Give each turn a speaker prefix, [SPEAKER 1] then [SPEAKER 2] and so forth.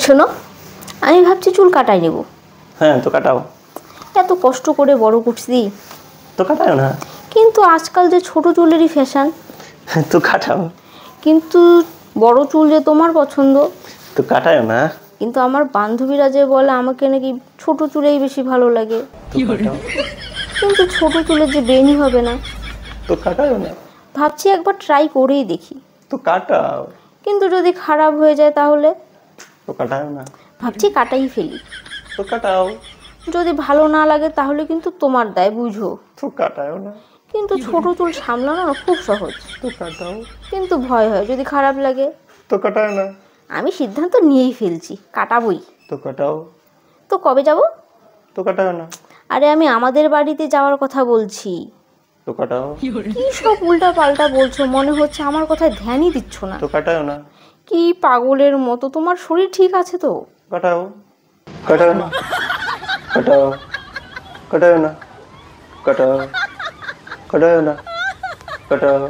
[SPEAKER 1] শোনো, আমি ভাবছি চুল কাটাই নেব।
[SPEAKER 2] হ্যাঁ তো কাটাও।
[SPEAKER 1] এত কষ্ট করে বড় করছি
[SPEAKER 2] তো কাটাও না।
[SPEAKER 1] কিন্তু আজকাল যে ছোট চুলেরই ফ্যাশন।
[SPEAKER 2] তো কাটাও।
[SPEAKER 1] কিন্তু বড় চুল যে তোমার পছন্দ।
[SPEAKER 2] তো কাটাও না।
[SPEAKER 1] কিন্তু আমার বান্ধবীরা যে বলে আমাকে নাকি ছোট চুলেই বেশি ভালো লাগে। কিন্তু ছোট চুলের যে বেনি হবে না।
[SPEAKER 2] তো কাটাও না।
[SPEAKER 1] ভাবছি একবার ট্রাই করেই দেখি।
[SPEAKER 2] তো কাটাও।
[SPEAKER 1] কিন্তু যদি খারাপ হয়ে যায় তাহলে?
[SPEAKER 2] তো কাটাও না।
[SPEAKER 1] ভাবছি কাটাই ফেলি।
[SPEAKER 2] তো কাটাও।
[SPEAKER 1] যদি ভালো না লাগে তাহলে কিন্তু তোমার দায়, বুঝো।
[SPEAKER 2] তো কাটাও না।
[SPEAKER 1] কিন্তু ছোট চুল সামলানো না খুব সহজ।
[SPEAKER 2] তো কাটাও।
[SPEAKER 1] কিন্তু ভয় হয় যদি খারাপ লাগে।
[SPEAKER 2] তো কাটাও না।
[SPEAKER 1] আমি সিদ্ধান্ত নিয়েই ফেলছি, কাটাবই।
[SPEAKER 2] তো কাটাও।
[SPEAKER 1] তো কবে যাব?
[SPEAKER 2] তো কাটাও না।
[SPEAKER 1] আরে আমি আমাদের বাড়িতে যাওয়ার কথা বলছি।
[SPEAKER 2] তো কাটাও।
[SPEAKER 1] কি সব উল্টা পাল্টা বলছো, মনে হচ্ছে আমার কথায় ধ্যানই দিচ্ছ না।
[SPEAKER 2] তো কাটাও না।
[SPEAKER 1] কি পাগলের মতো, তোমার শরীর ঠিক আছে তো?
[SPEAKER 2] কাটাও। কাটাও না। কাটাও। কাটাও না। কাটাও। কাটাও না। কাটাও।